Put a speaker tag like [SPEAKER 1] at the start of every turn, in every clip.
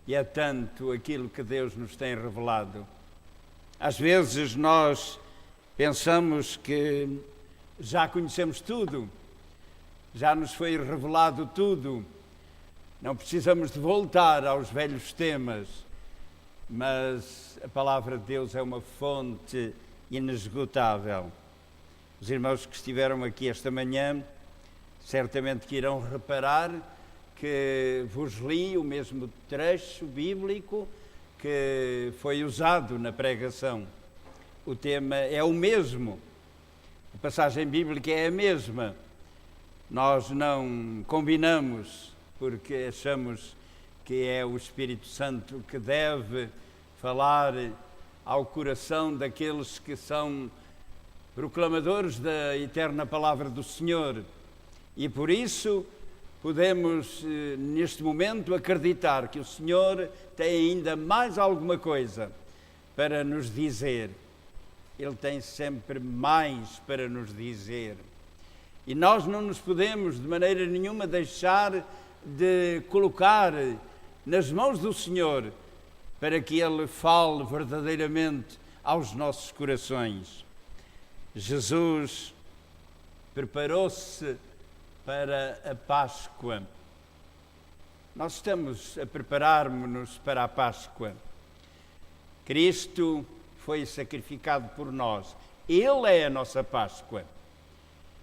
[SPEAKER 1] E é tanto aquilo que Deus nos tem revelado. Às vezes nós pensamos que já conhecemos tudo, já nos foi revelado tudo, não precisamos de voltar aos velhos temas, mas a palavra de Deus é uma fonte inesgotável. Os irmãos que estiveram aqui esta manhã certamente que irão reparar que vos li o mesmo trecho bíblico que foi usado na pregação. O tema é o mesmo, a passagem bíblica é a mesma. Nós não combinamos porque achamos que é o Espírito Santo que deve falar ao coração daqueles que são proclamadores da eterna palavra do Senhor. E por isso podemos, neste momento, acreditar que o Senhor tem ainda mais alguma coisa para nos dizer. Ele tem sempre mais para nos dizer. E nós não nos podemos, de maneira nenhuma, deixar de colocar nas mãos do Senhor para que Ele fale verdadeiramente aos nossos corações. Jesus preparou-se para a Páscoa. Nós estamos a preparar-nos para a Páscoa. Cristo foi sacrificado por nós. Ele é a nossa Páscoa.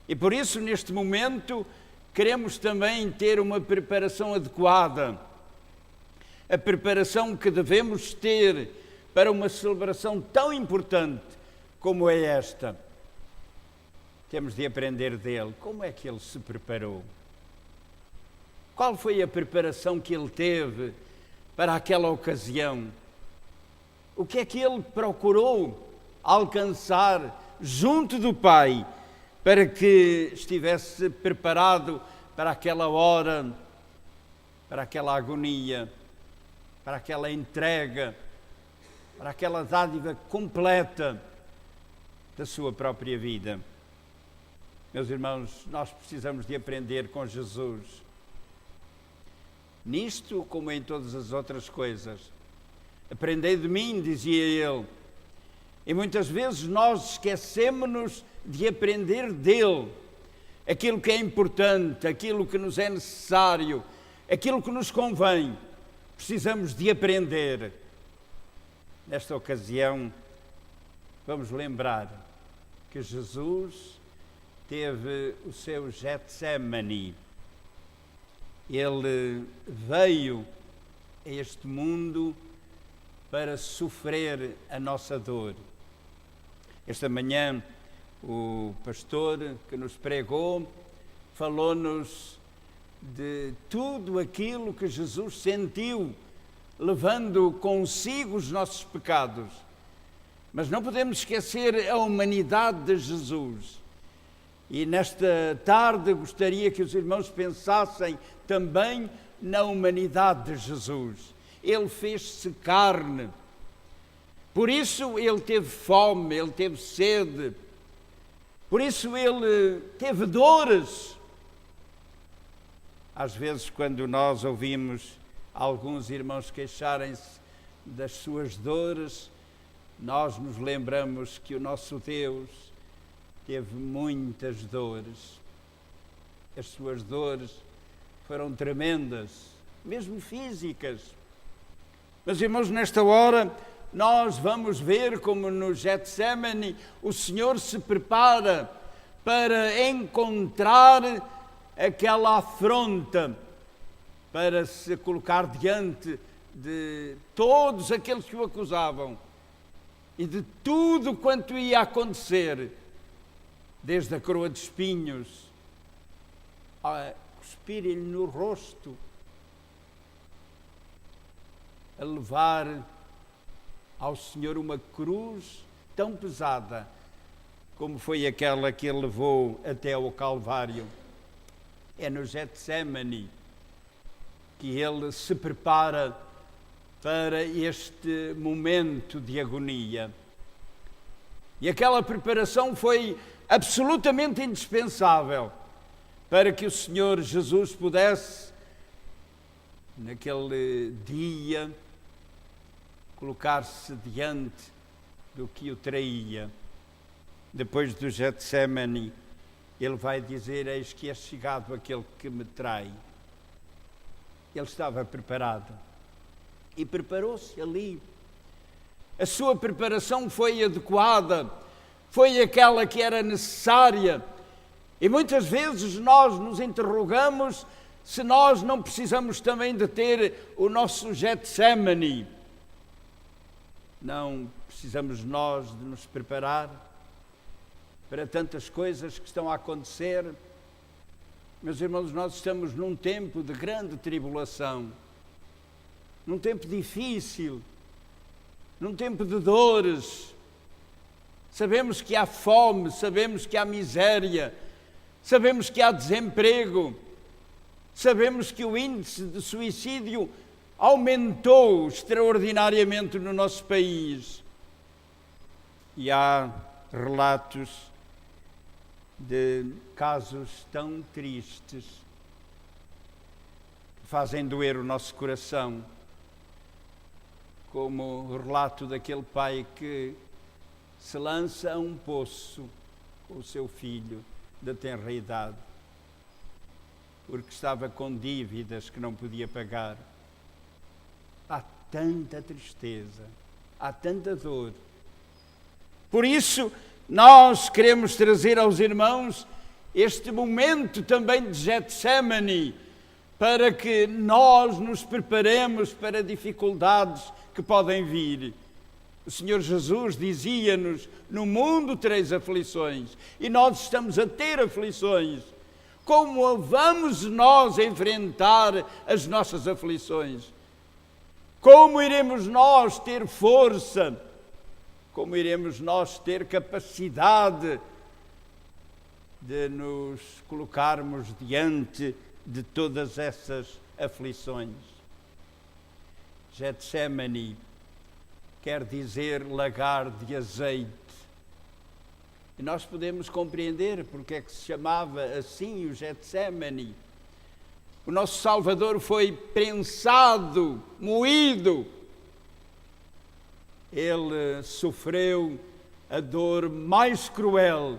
[SPEAKER 1] E por isso, neste momento, queremos também ter uma preparação adequada. A preparação que devemos ter para uma celebração tão importante como é esta. Temos de aprender dele. Como é que ele se preparou? Qual foi a preparação que ele teve para aquela ocasião? O que é que ele procurou alcançar junto do Pai para que estivesse preparado para aquela hora, para aquela agonia, para aquela entrega, para aquela dádiva completa da sua própria vida? Meus irmãos, nós precisamos de aprender com Jesus. Nisto, como em todas as outras coisas. Aprendei de mim, dizia ele. E muitas vezes nós esquecemos-nos de aprender dele. Aquilo que é importante, aquilo que nos é necessário, aquilo que nos convém. Precisamos de aprender. Nesta ocasião, vamos lembrar que Jesus teve o seu Getsemane. Ele veio a este mundo para sofrer a nossa dor. Esta manhã, o pastor que nos pregou falou-nos de tudo aquilo que Jesus sentiu, levando consigo os nossos pecados. Mas não podemos esquecer a humanidade de Jesus. E nesta tarde gostaria que os irmãos pensassem também na humanidade de Jesus. Ele fez-se carne. Por isso ele teve fome, ele teve sede. Por isso ele teve dores. Às vezes, quando nós ouvimos alguns irmãos queixarem-se das suas dores, nós nos lembramos que o nosso Deus teve muitas dores. As suas dores foram tremendas, mesmo físicas. Mas, irmãos, nesta hora, nós vamos ver como no Getsemane o Senhor se prepara para encontrar aquela afronta, para se colocar diante de todos aqueles que o acusavam e de tudo quanto ia acontecer, desde a coroa de espinhos, a cuspirem-lhe no rosto, a levar ao Senhor uma cruz tão pesada como foi aquela que ele levou até ao Calvário. É no Getsemane que ele se prepara para este momento de agonia. E aquela preparação foi absolutamente indispensável para que o Senhor Jesus pudesse naquele dia, colocar-se diante do que o traía. Depois do Getsemane, ele vai dizer: eis que é chegado aquele que me trai. Ele estava preparado e preparou-se ali. A sua preparação foi adequada, foi aquela que era necessária. E muitas vezes nós nos interrogamos se nós não precisamos também de ter o nosso Getsemane. Não precisamos nós de nos preparar para tantas coisas que estão a acontecer. Meus irmãos, nós estamos num tempo de grande tribulação, num tempo difícil, num tempo de dores. Sabemos que há fome, sabemos que há miséria, sabemos que há desemprego, sabemos que o índice de suicídio aumentou extraordinariamente no nosso país. E há relatos de casos tão tristes que fazem doer o nosso coração, como o relato daquele pai que se lança a um poço com o seu filho de tenra idade, porque estava com dívidas que não podia pagar. Há tanta tristeza, há tanta dor. Por isso, nós queremos trazer aos irmãos este momento também de Getsemane, para que nós nos preparemos para dificuldades que podem vir. O Senhor Jesus dizia-nos: no mundo tereis aflições, e nós estamos a ter aflições. Como vamos nós enfrentar as nossas aflições? Como iremos nós ter força? Como iremos nós ter capacidade de nos colocarmos diante de todas essas aflições? Getsemane quer dizer lagar de azeite. E nós podemos compreender porque é que se chamava assim o Getsemane. O nosso Salvador foi prensado, moído. Ele sofreu a dor mais cruel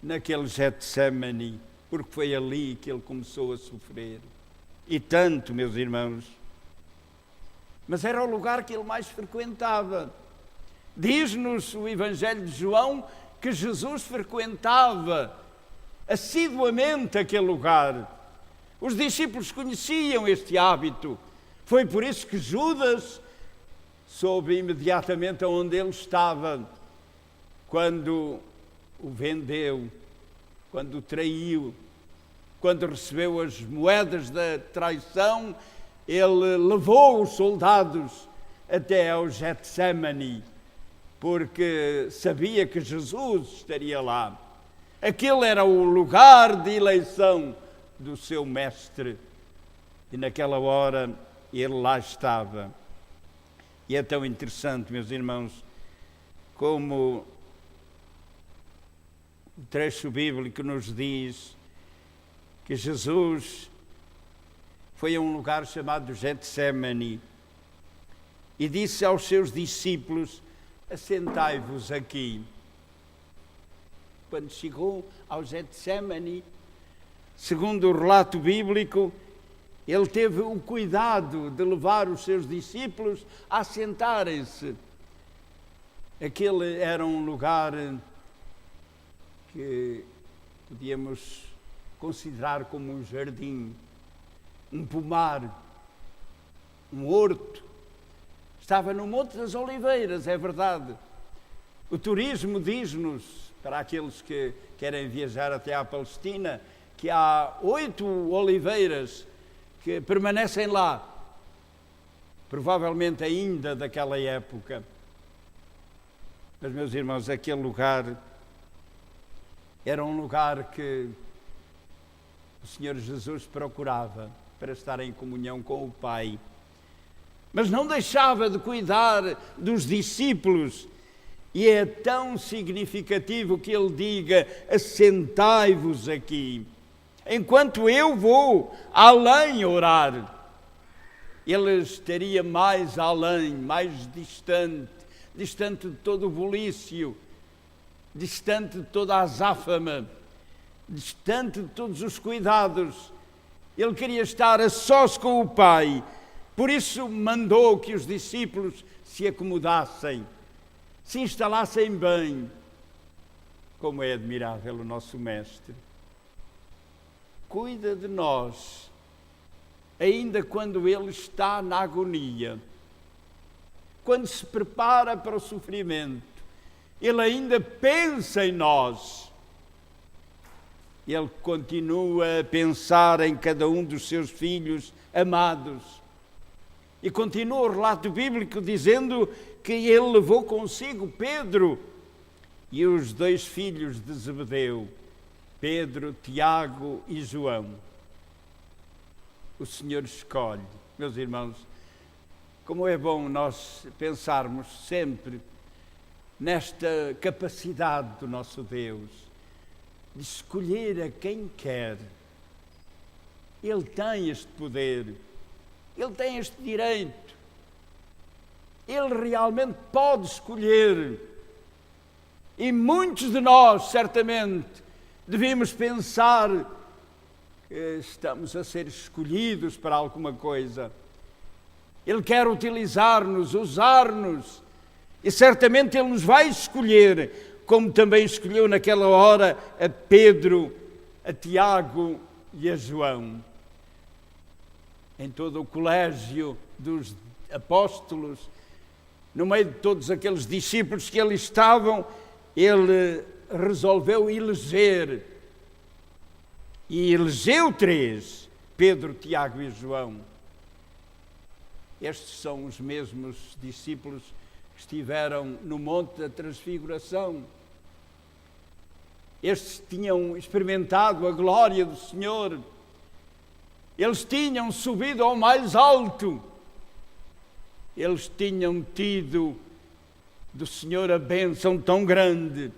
[SPEAKER 1] naquele Getsemane, porque foi ali que ele começou a sofrer. E tanto, meus irmãos. Mas era o lugar que ele mais frequentava. Diz-nos o Evangelho de João que Jesus frequentava assiduamente aquele lugar. Os discípulos conheciam este hábito. Foi por isso que Judas soube imediatamente onde ele estava, quando o vendeu, quando o traiu, quando recebeu as moedas da traição. Ele levou os soldados até ao Getsemane, porque sabia que Jesus estaria lá. Aquele era o lugar de eleição do seu mestre. E naquela hora ele lá estava. E é tão interessante, meus irmãos, como o trecho bíblico nos diz que Jesus foi a um lugar chamado Getsemane e disse aos seus discípulos: assentai-vos aqui. Quando chegou ao Getsemane, segundo o relato bíblico, ele teve o cuidado de levar os seus discípulos a assentarem-se. Aquele era um lugar que podíamos considerar como um jardim, um pomar, um horto. Estava no Monte das Oliveiras, é verdade. O turismo diz-nos, para aqueles que querem viajar até à Palestina, que há 8 oliveiras que permanecem lá, provavelmente ainda daquela época. Mas, meus irmãos, aquele lugar era um lugar que o Senhor Jesus procurava para estar em comunhão com o Pai. Mas não deixava de cuidar dos discípulos. E é tão significativo que ele diga: assentai-vos aqui, enquanto eu vou além orar. ele estaria mais além, mais distante, distante de todo o bulício, distante de toda a azáfama, distante de todos os cuidados. Ele queria estar a sós com o Pai. Por isso mandou que os discípulos se acomodassem, se instalassem bem. Como é admirável o nosso Mestre. Cuida de nós, ainda quando Ele está na agonia, quando se prepara para o sofrimento. Ele ainda pensa em nós. Ele continua a pensar em cada um dos seus filhos amados. E continua o relato bíblico dizendo que ele levou consigo Pedro e os 2 filhos de Zebedeu, Pedro, Tiago e João. O Senhor escolhe. Meus irmãos, como é bom nós pensarmos sempre nesta capacidade do nosso Deus de escolher a quem quer. Ele tem este poder, Ele tem este direito, Ele realmente pode escolher. E muitos de nós, certamente, devemos pensar que estamos a ser escolhidos para alguma coisa. Ele quer utilizar-nos, usar-nos, e certamente Ele nos vai escolher, como também escolheu naquela hora a Pedro, a Tiago e a João. Em todo o colégio dos apóstolos, no meio de todos aqueles discípulos que ali estavam, ele resolveu eleger. E elegeu 3, Pedro, Tiago e João. Estes são os mesmos discípulos que estiveram no Monte da Transfiguração. Estes tinham experimentado a glória do Senhor. Eles tinham subido ao mais alto. Eles tinham tido do Senhor a bênção tão grande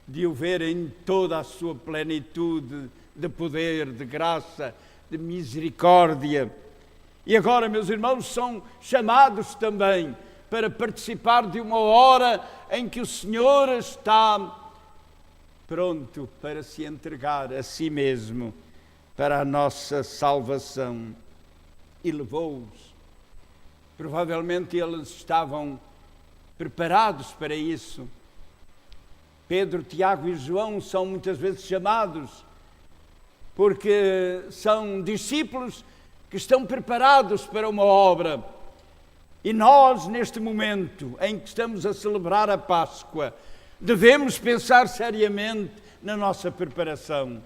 [SPEAKER 1] de o ver em toda a sua plenitude de poder, de graça, de misericórdia. E agora, meus irmãos, são chamados também para participar de uma hora em que o Senhor está pronto para se entregar a si mesmo para a nossa salvação. E levou-os. Provavelmente eles estavam preparados para isso. Pedro, Tiago e João são muitas vezes chamados porque são discípulos que estão preparados para uma obra. E nós, neste momento em que estamos a celebrar a Páscoa, devemos pensar seriamente na nossa preparação.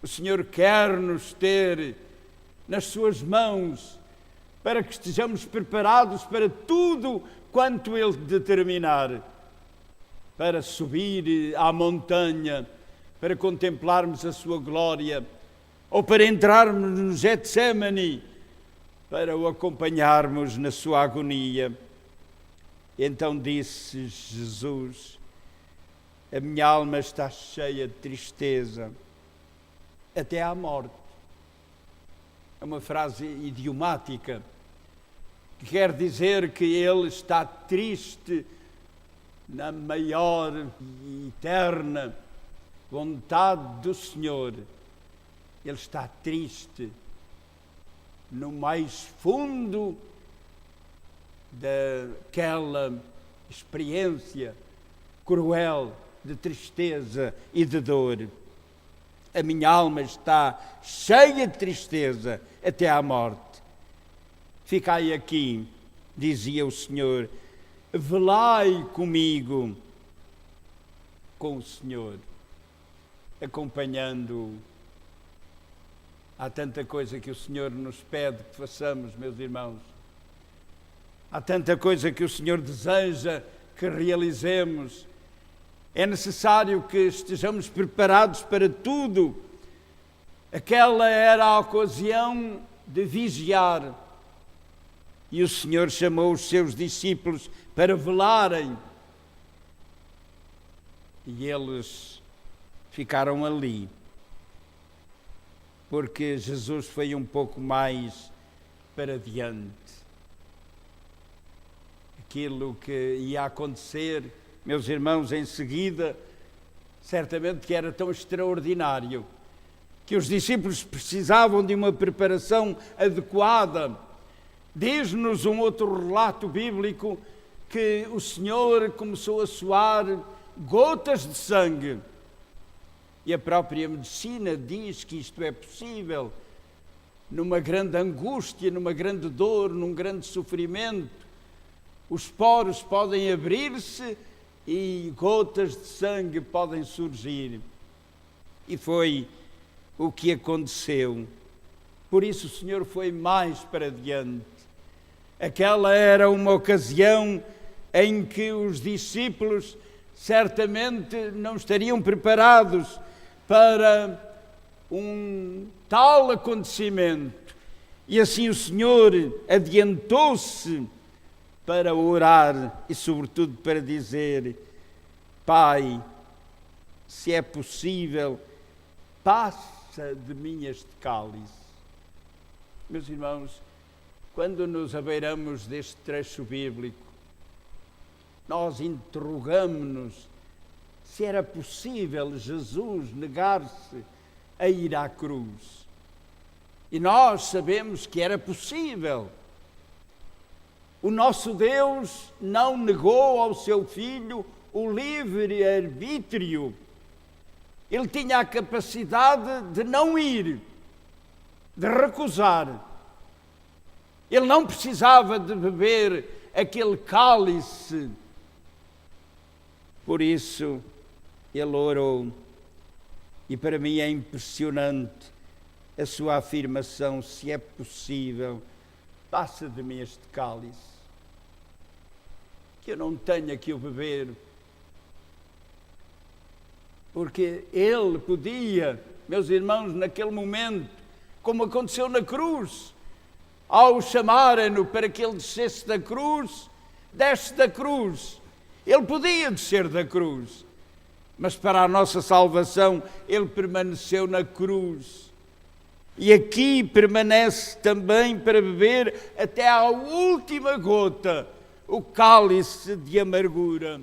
[SPEAKER 1] O Senhor quer-nos ter nas suas mãos para que estejamos preparados para tudo quanto Ele determinar, para subir à montanha, para contemplarmos a sua glória, ou para entrarmos no Getsemane, para o acompanharmos na sua agonia. Então disse Jesus: a minha alma está cheia de tristeza, até à morte. É uma frase idiomática, que quer dizer que ele está triste na maior e eterna vontade do Senhor. Ele está triste no mais fundo daquela experiência cruel de tristeza e de dor. A minha alma está cheia de tristeza até à morte. Ficai aqui, dizia o Senhor, velai comigo, com o Senhor, acompanhando-o. Há tanta coisa que o Senhor nos pede que façamos, meus irmãos. Há tanta coisa que o Senhor deseja que realizemos. É necessário que estejamos preparados para tudo. Aquela era a ocasião de vigiar. E o Senhor chamou os seus discípulos para velarem. E eles ficaram ali. Porque Jesus foi um pouco mais para diante. Aquilo que ia acontecer, meus irmãos, em seguida, certamente que era tão extraordinário, que os discípulos precisavam de uma preparação adequada. Diz-nos um outro relato bíblico que o Senhor começou a suar gotas de sangue. E a própria medicina diz que isto é possível. Numa grande angústia, numa grande dor, num grande sofrimento, os poros podem abrir-se e gotas de sangue podem surgir. E foi o que aconteceu. Por isso o Senhor foi mais para diante. Aquela era uma ocasião em que os discípulos certamente não estariam preparados para um tal acontecimento. E assim o Senhor adiantou-se para orar e sobretudo para dizer: Pai, se é possível, passa de mim este cálice. Meus irmãos, quando nos abeiramos deste trecho bíblico, nós interrogamos-nos se era possível Jesus negar-se a ir à cruz. E nós sabemos que era possível. O nosso Deus não negou ao seu Filho o livre-arbítrio. Ele tinha a capacidade de não ir, de recusar. Ele não precisava de beber aquele cálice. Por isso, ele orou. E para mim é impressionante a sua afirmação: se é possível, passa de mim este cálice, que eu não tenha que o beber. Porque ele podia, meus irmãos, naquele momento, como aconteceu na cruz, ao chamarem-no para que ele descesse da cruz, desce da cruz. Ele podia descer da cruz, mas para a nossa salvação ele permaneceu na cruz. E aqui permanece também para beber até à última gota o cálice de amargura,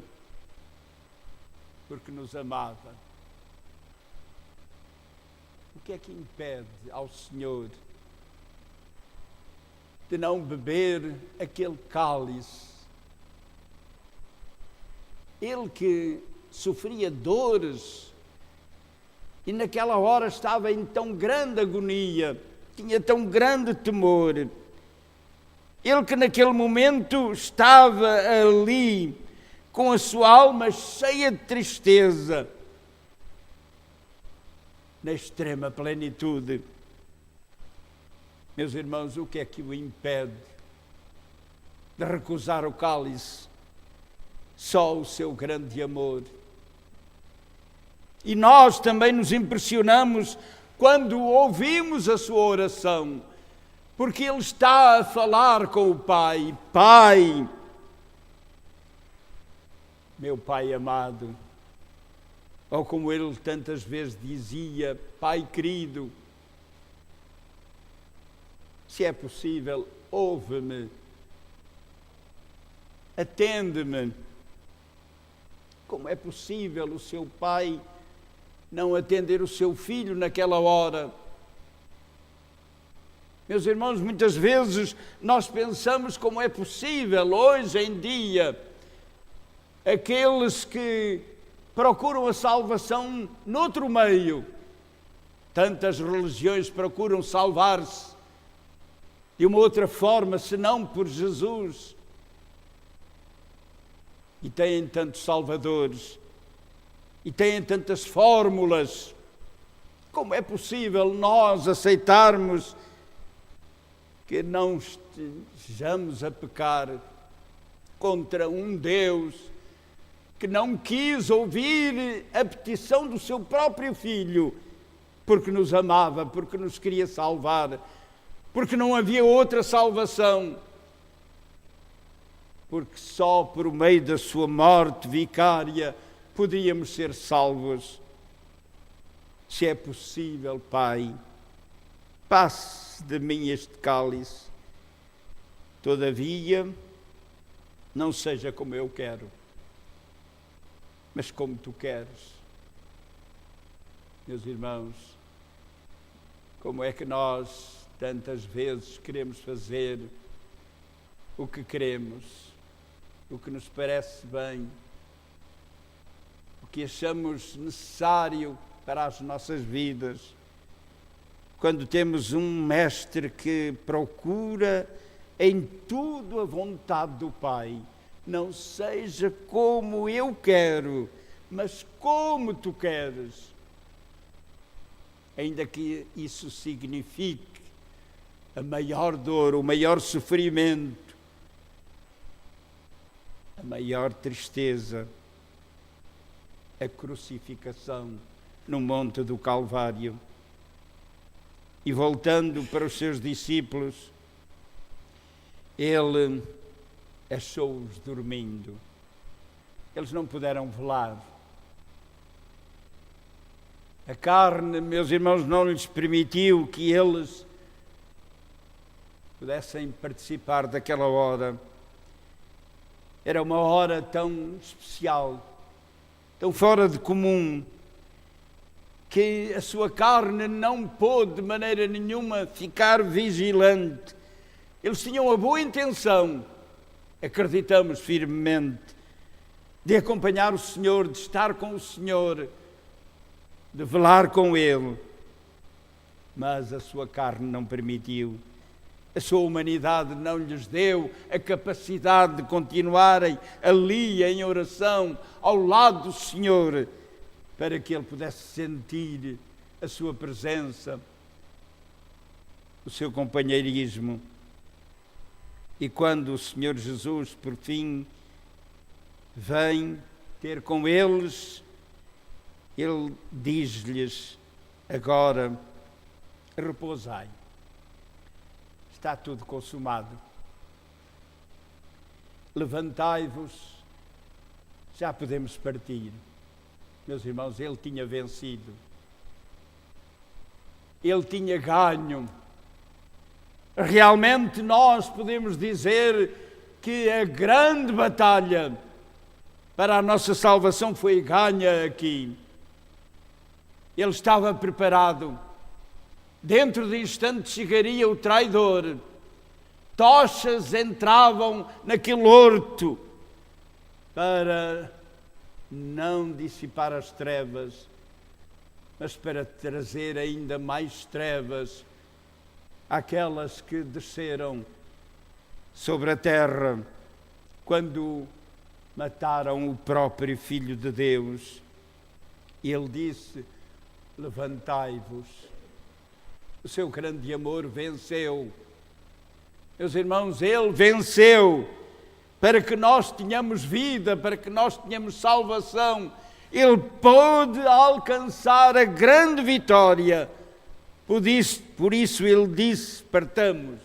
[SPEAKER 1] porque nos amava. O que é que impede ao Senhor de não beber aquele cálice? Ele que sofria dores e naquela hora estava em tão grande agonia, tinha tão grande temor. Ele que naquele momento estava ali com a sua alma cheia de tristeza, na extrema plenitude. Meus irmãos, o que é que o impede de recusar o cálice? Só o seu grande amor. E nós também nos impressionamos quando ouvimos a sua oração, porque ele está a falar com o Pai. Pai, meu Pai amado, ou como ele tantas vezes dizia, Pai querido, se é possível, ouve-me, atende-me. Como é possível o seu pai não atender o seu filho naquela hora? Meus irmãos, muitas vezes nós pensamos como é possível hoje em dia aqueles que procuram a salvação noutro meio. Tantas religiões procuram salvar-se de uma outra forma, senão por Jesus. E têm tantos salvadores, e têm tantas fórmulas. Como é possível nós aceitarmos que não estejamos a pecar contra um Deus que não quis ouvir a petição do seu próprio Filho, porque nos amava, porque nos queria salvar, porque não havia outra salvação, porque só por meio da sua morte vicária podíamos ser salvos. Se é possível, Pai, passe de mim este cálice, Todavia, não seja como eu quero, mas como tu queres. Meus irmãos, como é que nós tantas vezes queremos fazer o que queremos, o que nos parece bem, o que achamos necessário para as nossas vidas, quando temos um mestre que procura em tudo a vontade do Pai. Não seja como eu quero, mas como tu queres. Ainda que isso signifique a maior dor, o maior sofrimento, a maior tristeza, a crucificação no Monte do Calvário. E voltando para os seus discípulos, ele achou-os dormindo. Eles não puderam velar. A carne, meus irmãos, não lhes permitiu que eles pudessem participar daquela hora. Era uma hora tão especial, tão fora de comum, que a sua carne não pôde de maneira nenhuma ficar vigilante. Eles tinham a boa intenção, acreditamos firmemente, de acompanhar o Senhor, de estar com o Senhor, de velar com Ele, mas a sua carne não permitiu. A sua humanidade não lhes deu a capacidade de continuarem ali em oração, ao lado do Senhor, para que Ele pudesse sentir a sua presença, o seu companheirismo. E quando o Senhor Jesus, por fim, vem ter com eles, Ele diz-lhes: agora repousai. Está tudo consumado. Levantai-vos, já podemos partir. Meus irmãos, Ele tinha vencido. Ele tinha ganho. Realmente nós podemos dizer que a grande batalha para a nossa salvação foi ganha aqui. Ele estava preparado. Dentro de instantes chegaria o traidor. Tochas entravam naquele horto para não dissipar as trevas, mas para trazer ainda mais trevas àquelas que desceram sobre a terra quando mataram o próprio Filho de Deus. Ele disse: levantai-vos. O seu grande amor venceu. Meus irmãos, Ele venceu para que nós tenhamos vida, para que nós tenhamos salvação. Ele pôde alcançar a grande vitória. Por isso Ele disse: partamos,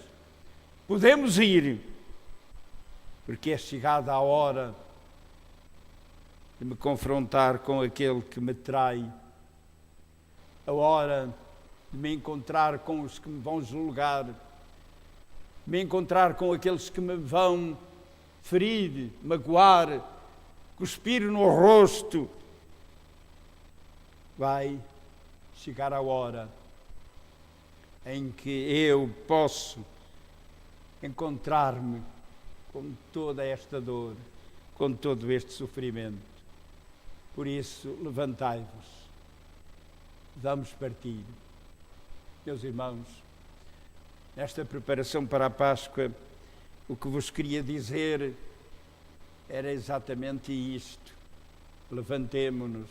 [SPEAKER 1] podemos ir, porque é chegada a hora de me confrontar com aquele que me trai, a hora de me encontrar com os que me vão julgar, me encontrar com aqueles que me vão ferir, magoar, cuspir no rosto. Vai chegar a hora em que eu posso encontrar-me com toda esta dor, com todo este sofrimento. Por isso, levantai-vos, vamos partir. Meus irmãos, nesta preparação para a Páscoa, o que vos queria dizer era exatamente isto. Levantemo-nos.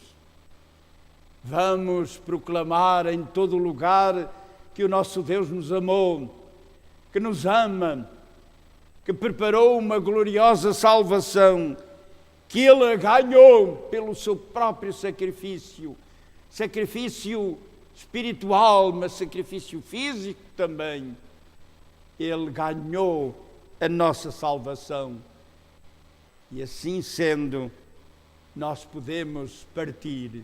[SPEAKER 1] Vamos proclamar em todo lugar que o nosso Deus nos amou, que nos ama, que preparou uma gloriosa salvação, que Ele a ganhou pelo seu próprio sacrifício, sacrifício espiritual, mas sacrifício físico também. Ele ganhou a nossa salvação. E assim sendo, nós podemos partir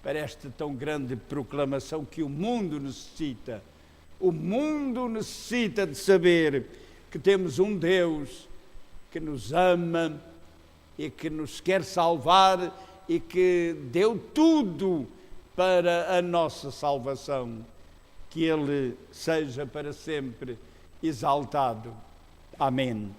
[SPEAKER 1] para esta tão grande proclamação que o mundo necessita. O mundo necessita de saber que temos um Deus que nos ama e que nos quer salvar e que deu tudo para a nossa salvação. Que Ele seja para sempre exaltado. Amém.